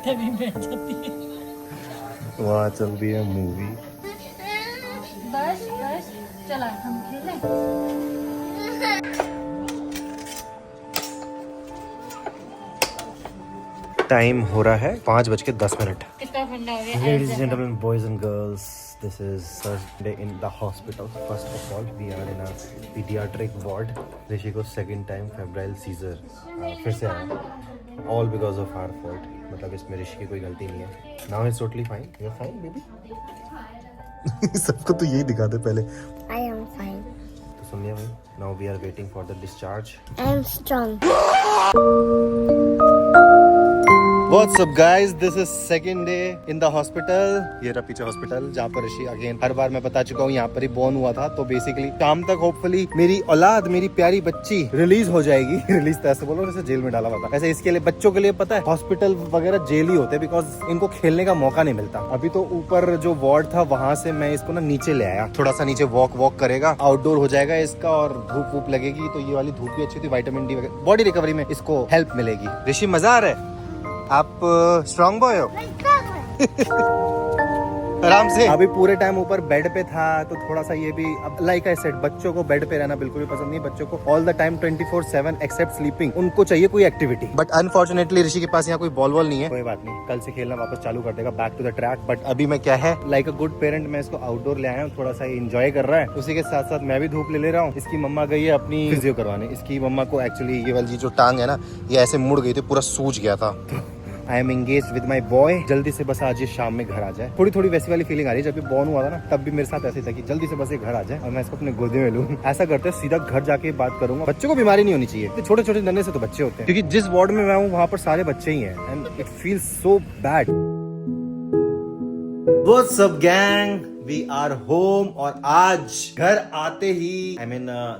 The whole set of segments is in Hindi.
तभी बैठ जाती है। वहाँ चल रही है मूवी। बस बस चला हम खेलें। टाइम हो रहा है 5:10। कितना ठंडा हो गया। Ladies and gentlemen, boys and girls, this is Thursday in the hospital. First of all, we are in a pediatric ward. ऋषि को second time febrile seizure फिर से आया, all because of our fault. मतलब इसमें ऋषि की कोई गलती नहीं है. Now he's totally fine. You're fine, baby. सबको तो यही दिखा दे पहले. I am fine. तो सुनिए भाई, now we are waiting for the discharge. I am strong. What's up guys, this is second day in the hospital. ये रहा पीछे हॉस्पिटल जहाँ पर ऋषि अगेन हर बार मैं बता चुका हूँ यहाँ पर ही बॉर्न हुआ था. तो बेसिकली शाम तक होपफुली मेरी औलाद, मेरी प्यारी बच्ची रिलीज हो जाएगी. रिलीज तो ऐसे बोलो जैसे जेल में डाला हुआ था. ऐसे इसके लिए बच्चों के लिए पता है हॉस्पिटल वगैरह जेल ही होते हैं, बिकॉज इनको खेलने का मौका नहीं मिलता. अभी तो ऊपर जो वार्ड था वहां से मैं इसको ना नीचे ले आया. थोड़ा सा नीचे वॉक करेगा, आउटडोर हो जाएगा इसका, और धूप वूप लगेगी तो ये वाली धूप भी अच्छी थी. विटामिन डी वगैरह बॉडी रिकवरी में इसको हेल्प मिलेगी. ऋषि मजा आ रहा है? आप स्ट्रॉन्ग बॉय हो. आराम से. अभी पूरे टाइम ऊपर बेड पे था तो थोड़ा सा ये भी, अब लाइक आई सेड, बच्चों को बेड पे रहना बिल्कुल भी पसंद नहीं. बच्चों को all the time 24/7 except sleeping उनको चाहिए कोई एक्टिविटी. बट अनफॉर्चुनेटली ऋषि के पास यहाँ कोई बॉल नहीं है. कोई बात नहीं, कल से खेलना वापस चालू कर देगा, back to the track. But अभी मैं क्या है, लाइक अ गुड पेरेंट मैं इसको आउटडोर ले आया हूँ. थोड़ा सा एंजॉय कर रहा है, उसी के साथ साथ मैं भी धूप ले रहा हूँ. इसकी मम्मा गई है अपनी फिजियो करवाने. इसकी मम्मा को एक्चुअली ये वाली जो टांग है ना, ये ऐसे मुड़ गई थी, पूरा सूज गया था. I am engage with my boy. जल्दी से बस आज ये शाम में घर आ जाए. थोड़ी वैसी वाली फीलिंग आ रही है. जब भी बॉर्न हुआ था ना तब भी मेरे साथ ऐसे था कि जल्दी से बस ये घर आ जाए और मैं इसको अपने गोदी में लूं. ऐसा करते हैं सीधा घर जाके बात करूंगा. बच्चों को बीमारी नहीं होनी चाहिए. तो छोटे नन्हे से तो बच्चे होते हैं, क्योंकि जिस वार्ड में मैं हूँ वहाँ पर सारे बच्चे ही हैं. And it feels so bad. What's up gang? We are home. और आज घर आते ही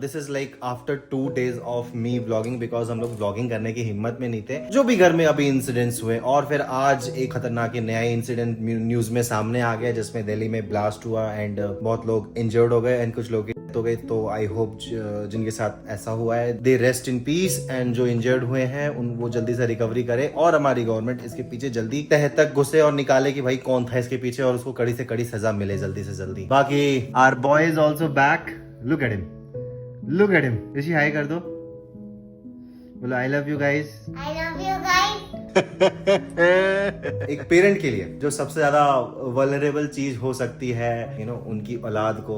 this is like after 2 days of me vlogging, because हम लोग vlogging करने की हिम्मत में नहीं थे. जो भी घर में अभी इंसिडेंट्स हुए, और फिर आज एक खतरनाक नया इंसिडेंट न्यूज में सामने आ गया जिसमें दिल्ली में ब्लास्ट हुआ एंड बहुत लोग इंजर्ड हो गए एंड कुछ लोग हो गए. तो आई होप जिनके साथ ऐसा हुआ है दे रेस्ट इन पीस, एंड जो इंजर्ड हुए हैं उन वो जल्दी से रिकवरी करे, और हमारी गवर्नमेंट इसके पीछे जल्दी तह तक घुसे और निकाले कि भाई कौन था इसके पीछे, और उसको कड़ी से कड़ी सजा मिले जल्दी से जल्दी. बाकी our boy is also back. Look at him. Rishi hi कर दो. बोलो I love you guys. I love you guys. एक पेरेंट के लिए जो सबसे ज्यादा वल्नरेबल चीज हो सकती है, यू नो, उनकी औलाद को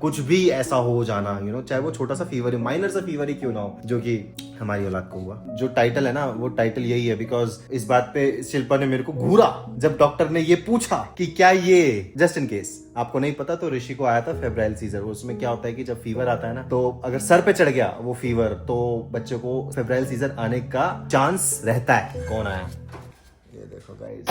कुछ भी ऐसा हो जाना, यू नो, चाहे वो छोटा सा फीवर है, माइनर सा फीवर ही क्यों ना हो, जो कि हमारी औलाद को हुआ. जो टाइटल है ना, वो टाइटल यही है, बिकॉज इस बात पे शिल्पा ने मेरे को घूरा जब डॉक्टर ने ये पूछा कि क्या ये, जस्ट इन केस आपको नहीं पता, तो ऋषि को आया था फेब्राइल सीजर. उसमें क्या होता है कि जब फीवर आता है ना, तो अगर सर पे चढ़ गया वो फीवर, तो बच्चे को फेब्राइल सीजर आने का चांस रहता है. कौन आया? ये देखो गाइस,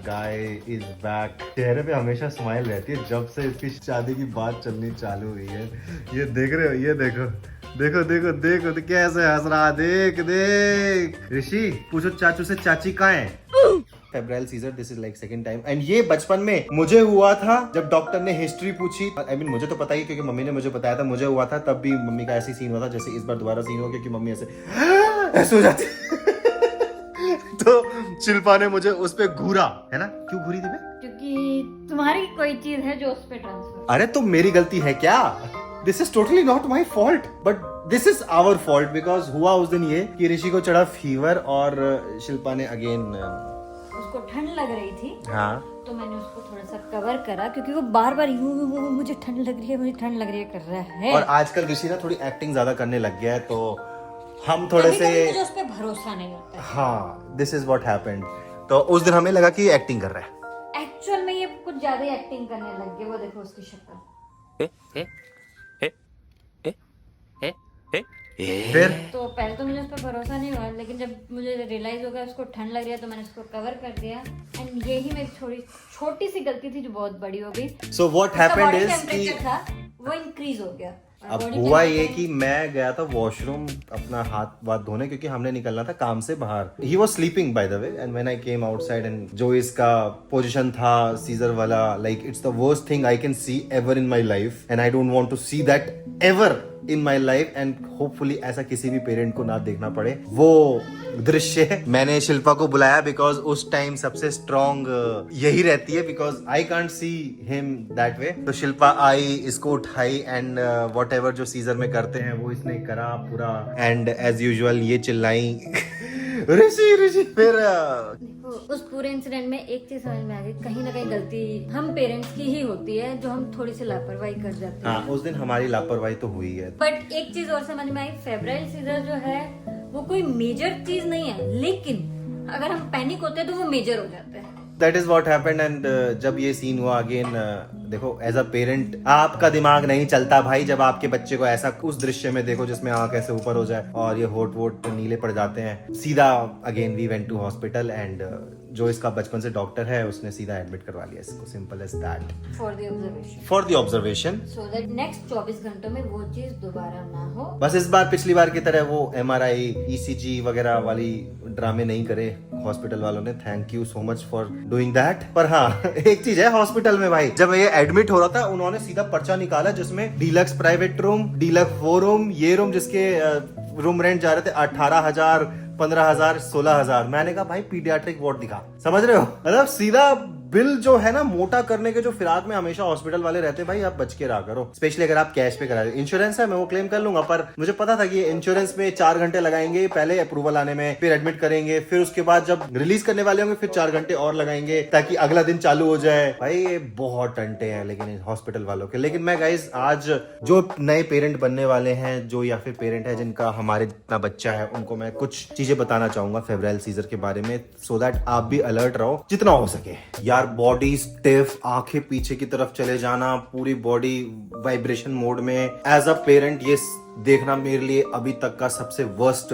गाय इज बैक. चेहरे पे हमेशा स्माइल रहती है जब से इसकी शादी की बात चलनी चालू हुई है. ये देख रहे हो, ये देखो तो कैसे हंस रहा. देख ऋषि, पूछो चाचू से चाची कहाँ है. Febrile seizure, this is like second time. And ये बचपन में मुझे हुआ था जब डॉक्टर ने हिस्ट्री पूछी. आई मीन मुझे तो पता ही, क्योंकि मम्मी ने मुझे बताया था. मुझे हुआ था तब भी मम्मी का ऐसी सीन हुआ था जैसे इस बार दोबारा सीन हुआ, क्योंकि मम्मी ऐसे हो जाती. तो शिल्पा ने मुझे उस पे घूरा है ना. क्यों घूरी थी मैं? क्योंकि तुम्हारी कोई चीज है जो उस पे ट्रांसफर. अरे तो मेरी गलती है क्या? This is totally not my fault, but this is our fault, because हुआ उस दिन ये कि ऋषि को चढ़ा फीवर और शिल्पा ने अगेन, उसको ठंड लग रही थी. हाँ, तो मैंने उसको थोड़ा सा कवर करा, क्योंकि वो बार यूं मुझे ठंड लग रही है कर रहा है. और आजकल ऋषि ना थोड़ी एक्टिंग ज्यादा करने लग गया है, तो हम थोड़े से, मुझे उस पे भरोसा नहीं होता है. हाँ, दिस इज व्हाट हैपेंड. तो उस दिन हमें लगा कि ये एक्टिंग कर रहा है. एक्चुअल में ये कुछ ज्यादा ही एक्टिंग करने लग गए. वो देखो उसकी शक्ल. फिर तो पहले तो मुझे उस पर भरोसा नहीं हुआ, लेकिन जब मुझे रियलाइज हो गया उसको ठंड लग रही है, तो मैंने उसको कवर कर दिया. एंड यही मेरी छोटी सी गलती थी जो बहुत बड़ी हो गई. सो व्हाट हैपेंड इज कि था वो इंक्रीज हो गया. अब हुआ ये कि मैं गया था वॉशरूम अपना हाथ धोने, क्योंकि हमने निकलना था काम से बाहर. He was sleeping by the way, and when I came outside, and जो इसका पोजीशन था सीजर वाला, like it's the worst thing I can see ever in my life, and I don't want to see that ever in my life and hopefully ऐसा किसी भी पेरेंट को ना देखना पड़े वो दृश्य। मैंने शिल्पा को बुलाया बिकॉज उस टाइम सबसे स्ट्रॉन्ग यही रहती है, because I can't see him that way. तो शिल्पा आई, इसको उठाई एंड वॉट एवर जो सीजर में करते हैं वो इसने करा पूरा, एंड एज यूजुअल ये चिल्लाई ऋषि ऋषि। फिर देखो उस पूरे इंसिडेंट में एक चीज समझ में आ गई, कहीं ना कहीं गलती हम पेरेंट्स की ही होती है, जो हम थोड़ी सी लापरवाही कर जाते हैं। हाँ, उस दिन हमारी लापरवाही तो हुई है। बट एक चीज और समझ में आई, फेब्राइल सीजर जो है वो कोई मेजर चीज नहीं है, लेकिन अगर हम पैनिक होते हैं तो वो मेजर हो जाता है। That is what happened and जब ये सीन हुआ अगेन, देखो एज अ पेरेंट आपका दिमाग नहीं चलता भाई जब आपके बच्चे को ऐसा उस दृश्य में देखो जिसमें आंख ऐसे ऊपर हो जाए और ये होठ वोट नीले पड़ जाते हैं। सीधा again we went to hospital and जो इसका बचपन से डॉक्टर है उसने सीधा एडमिट करवा लिया इसको, simple as that, for the observation so that next 24 घंटों में वो चीज दोबारा ना हो। बस इस बार पिछली बार की तरह वो MRI ECG वगैरह वाली ड्रामे नहीं करे हॉस्पिटल वालों ने। Thank you so much for doing that. पर हाँ एक चीज है हॉस्पिटल में भाई, जब ये एडमिट हो रहा था उन्होंने सीधा पर्चा निकाला जिसमें डीलक्स प्राइवेट रूम, डीलक्स वो रूम, ये रूम जिसके रूम रेंट जा रहे थे 18,000, 15,000, 16,000। मैंने कहा भाई पीडियाट्रिक वार्ड दिखा, समझ रहे हो? मतलब सीधा बिल जो है ना मोटा करने के जो फिराक में हमेशा हॉस्पिटल वाले रहते हैं, भाई आप बच के रहा करो, स्पेशली अगर आप कैश पे करा रहे हो। इंश्योरेंस है मैं वो क्लेम कर लूंगा, पर मुझे पता था कि इंश्योरेंस में 4 घंटे लगाएंगे पहले अप्रूवल आने में, फिर एडमिट करेंगे, फिर उसके बाद जब रिलीज करने वाले होंगे फिर 4 घंटे और लगाएंगे ताकि अगला दिन चालू हो जाए। भाई ये बहुत टंटे हैं लेकिन हॉस्पिटल वालों के। लेकिन मैं गाइस आज जो नए पेरेंट बनने वाले हैं, जो या फिर पेरेंट है जिनका हमारे जितना बच्चा है, उनको मैं कुछ चीजें बताना चाहूंगा फेब्राइल सीजर के बारे में, सो दैट आप भी अलर्ट रहो जितना हो सके। यार बॉडी स्टिफ, आंखें पीछे की तरफ चले जाना, पूरी बॉडी वाइब्रेशन मोड में, एज अ पेरेंट ये देखना मेरे लिए अभी तक का सबसे वर्स्ट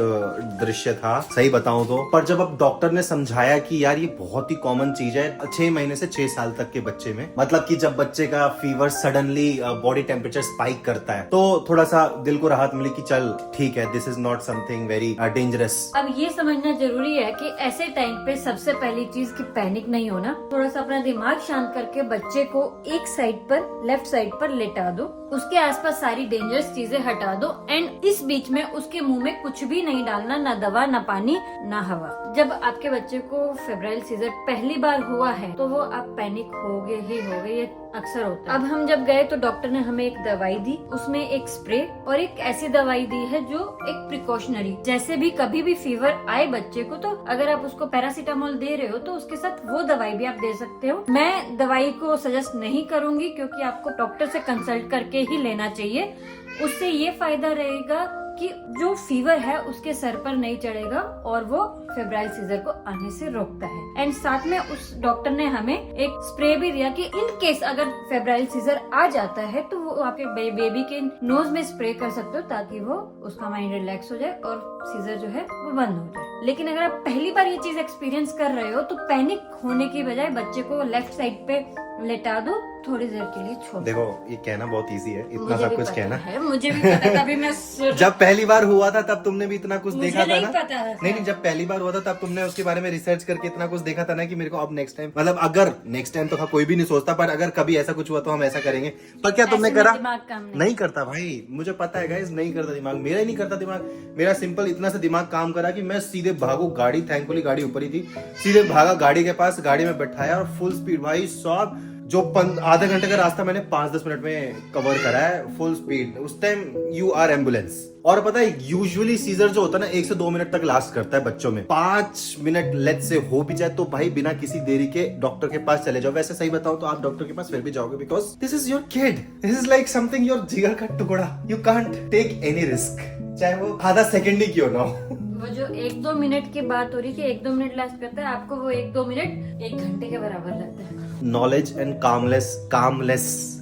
दृश्य था सही बताऊं तो। पर जब अब डॉक्टर ने समझाया कि यार ये बहुत ही कॉमन चीज है 6 महीने से 6 साल तक के बच्चे में, मतलब कि जब बच्चे का fever suddenly body temperature spike करता है तो थोड़ा सा दिल को राहत मिली कि चल ठीक है, this is not something very dangerous. अब ये समझना जरूरी है कि ऐसे टाइम पे सबसे पहली चीज की पैनिक नहीं होना, थोड़ा सा अपना दिमाग शांत करके बच्चे को एक साइड पर, लेफ्ट साइड पर लेटा दो, उसके आसपास सारी डेंजरस चीजें हटा दो एंड इस बीच में उसके मुंह में कुछ भी नहीं डालना, ना दवा, ना पानी, ना हवा। जब आपके बच्चे को फेब्राइल सीजर पहली बार हुआ है तो वो आप पैनिक होगे ही होगे, ये अक्सर होता है। अब हम जब गए तो डॉक्टर ने हमें एक दवाई दी, उसमें एक स्प्रे और एक ऐसी दवाई दी है जो एक प्रिकॉशनरी, जैसे भी कभी भी फीवर आए बच्चे को तो अगर आप उसको पैरासीटामोल दे रहे हो तो उसके साथ वो दवाई भी आप दे सकते हो। मैं दवाई को सजेस्ट नहीं करूंगी क्योंकि आपको डॉक्टर से कंसल्ट करके ही लेना चाहिए। उससे ये फायदा रहेगा कि जो फीवर है उसके सर पर नहीं चढ़ेगा और वो फेब्राइल सीजर को आने से रोकता है। एंड साथ में उस डॉक्टर ने हमें एक स्प्रे भी दिया कि इन केस अगर फेब्राइल सीजर आ जाता है तो वो आपके बेबी के नोज में स्प्रे कर सकते हो ताकि वो उसका माइंड रिलैक्स हो जाए और सीजर जो है वो बंद हो जाए। लेकिन अगर आप पहली बार ये चीज एक्सपीरियंस कर रहे हो तो पैनिक होने की बजाय बच्चे को लेफ्ट साइड पे लेटा दो, थोड़ी देर के लिए छोड़। देखो ये कहना बहुत इजी है, इतना सब कुछ कहना है, मुझे भी पता था, अभी मैं जब पहली बार हुआ था तब तुमने भी इतना कुछ देखा था ना? नहीं, जब पहली बार हुआ था तब तुमने उसके बारे में रिसर्च करके इतना कुछ देखा था ना कि मेरे को अब नेक्स्ट टाइम, मतलब अगर नेक्स्ट टाइम तो कोई भी नहीं सोचता, पर अगर कभी ऐसा कुछ हुआ तो हम ऐसा करेंगे। पर क्या तुमने करा? नहीं करता भाई, मुझे पता है गाइस, नहीं करता दिमाग, मेरा ही नहीं करता दिमाग। मेरा सिंपल इतना सा दिमाग काम करा कि मैं सीधे भागू, गाड़ी थैंकफुली गाड़ी ऊपर ही थी, सीधे भागा गाड़ी के पास, गाड़ी में बैठाया और फुल स्पीड भाई साहब, जो आधे घंटे का रास्ता मैंने 5-10 मिनट में कवर करा है फुल स्पीड। उस टाइम यू आर एम्बुलेंस। और पता है यूजुअली सीजर जो होता है ना 1 से 2 मिनट तक लास्ट करता है बच्चों में। 5 मिनट लेट से हो भी जाए तो भाई बिना किसी देरी के डॉक्टर के पास चले जाओ। वैसे सही बताऊं तो आप डॉक्टर के पास फिर भी जाओगे because this is your kid, this is like something your जिगर का टुकड़ा, you can't take any risk, चाहे वो आधा सेकेंड ही क्यों ना हो। वो जो 1-2 मिनट की बात हो रही है कि 1-2 मिनट लास्ट करता है, आपको वो 1-2 मिनट 1 घंटे के बराबर लगता है। नॉलेज एंड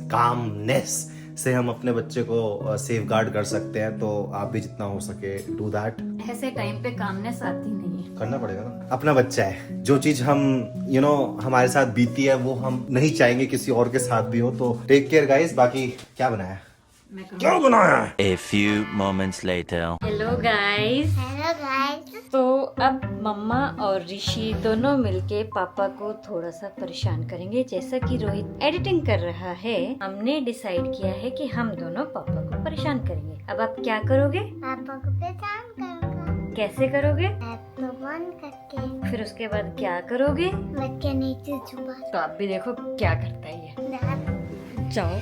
कामनेस से हम अपने बच्चे को सेफ गार्ड कर सकते हैं, तो आप भी जितना हो सके डू दैट। ऐसे टाइम पे कामनेस आती नहीं है, करना पड़ेगा ना, अपना बच्चा है, जो चीज हम हमारे साथ बीती है वो हम नहीं चाहेंगे किसी और के साथ भी हो, तो टेक केयर गाइस। बाकी क्या बनाया, क्या बनाया? A few moments later. Hello guys. Hello guys. तो अब मम्मा और ऋषि दोनों मिलके पापा को थोड़ा सा परेशान करेंगे। जैसा कि रोहित एडिटिंग कर रहा है, हमने डिसाइड किया है कि हम दोनों पापा को परेशान करेंगे। अब आप क्या करोगे? पापा को पहचान करूंगा। कैसे करोगे? ऐप को बंद करके फिर उसके बाद क्या करोगे? बेड के नीचे छुपा तो आप भी देखो क्या करता है ये। दादा। जाओ।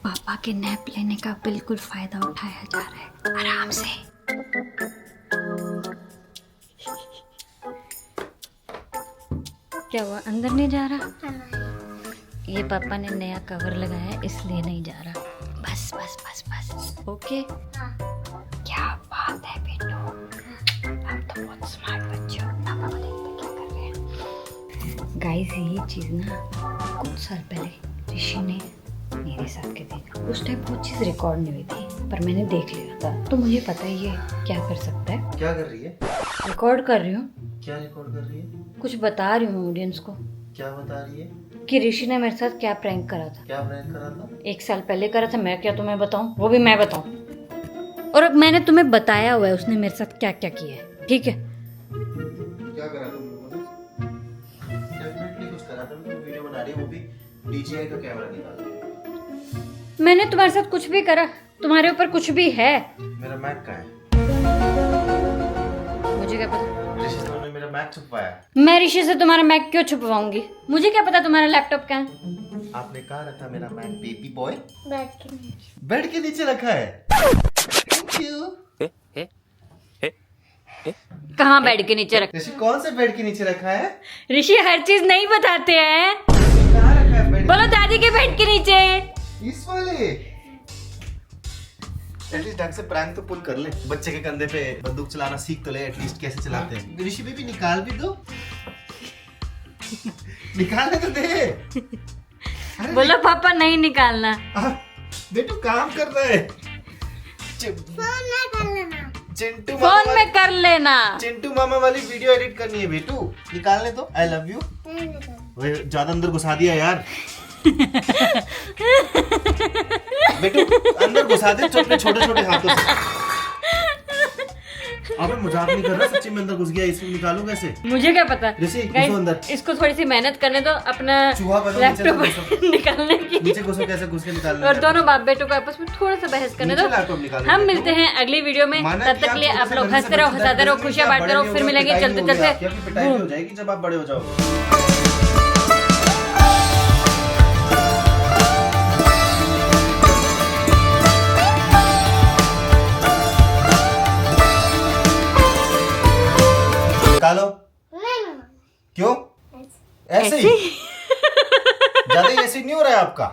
पापा के नैप लेने का बिल्कुल फायदा उठाया जा रहा है, आराम से। क्या हुआ, अंदर नहीं जा रहा? ये पापा ने नया कवर लगाया है इसलिए नहीं जा रहा। बस बस बस बस, ओके। क्या बात है बेटू, आप तो बहुत स्मार्ट बच्चे हो। पापा को देखते क्या कर रहे हैं। गाइस ये चीज ना कुछ साल पहले ऋषि ने मेरे साथ के थे। उस टाइम वो चीज रिकॉर्ड नहीं हुई थी, पर मैंने देख लिया था, तो मुझे पता है ये क्या कर सकता है। क्या कर रही है? रिकॉर्ड कर रही हूँ। क्या रिकॉर्ड कर रही है? कुछ बता रही हूँ ऑडियंस को क्या बता रही है? कि ऋषि ने मेरे साथ क्या प्रैंक करा था। क्या प्रैंक करा था? 1 साल पहले करा था। मैं क्या तुम्हें बताऊं? वो भी मैं बताऊं। और अब मैंने तुम्हें बताया हुआ है उसने मेरे साथ क्या क्या किया है, ठीक है? क्या करा तुमने? डेफिनेटली कुछ करा था। तुम वीडियो बना रही है, वो भी DJI का कैमरा निकाल के। मैंने तुम्हारे साथ कुछ भी करा? तुम्हारे ऊपर कुछ भी है? मेरा मैक कहाँ है? मुझे क्या पता? ऋषि से तुमने मेरा मैक छुपवाया। मैं ऋषि से तुम्हारा मैक क्यों छुपवाऊंगी? मुझे क्या पता तुम्हारा लैपटॉप कहाँ है? आपने कहाँ रखा मेरा मैक बेबी बॉय? बेड के नीचे। बेड के नीचे रखा है। Thank you। कहाँ बेड के नीचे रख? ऋषि कौन से बेड के नीचे रखा है? ऋषि हर चीज नहीं बताते हैं। कहाँ रखा है बेड? बोलो दादी के बेड के नीचे। इस वाले। एटलीस्ट ढंग से प्रैंक तो पुल कर ले। बच्चे के कंधे पे बंदूक चलाना सीख तो ले, एटलीस्ट कैसे चलाते हैं। ऋषि भी निकाल भी दो। निकालने तो दे। अरे बोलो पापा नहीं निकालना। बेटू काम कर रहा है। फोन में कर लेना। चिंटू फोन में कर लेना। चिंटू मामा वाली वीडियो एडिट करनी है बेटू। निकालने तो। आई लव यू। नहीं निकाल। वे ज्यादा अंदर घुसा दिया यार। बेटू अंदर घुसा दे अपने छोटे छोटे हाथों से। अबे मजाक नहीं कर रहा, सच्ची में अंदर घुस गया। इसको निकालूं कैसे? मुझे क्या पता। ऋषि, Guys, घुसो अंदर। इसको थोड़ी सी मेहनत करने दो अपना चूहा बनो, लैपटॉप नीचे घुसो। निकालने की। नीचे घुसो, कैसे घुस के निकालना? और दोनों बाप बेटों को आपस में थोड़ा सा बहस करने दो। नीचे लैपटॉप निकालो हम बेटू। मिलते हैं अगली वीडियो में। माना तब कि तक के लिए छोटे आप से लोग गंदे हंसते रहो, से हंसाते रहो, गंदे खुशियां से बांटते रहो। बड़े फिर हो मिलेंगे गए, चलते पिटाई चलते। आपकी पिटाई भी हो जाएगी जब आप बड़े हो जाओ। निकालो। नहीं। क्यों? ऐसे ही? ज्यादा एसिड नहीं हो रहा है आपका?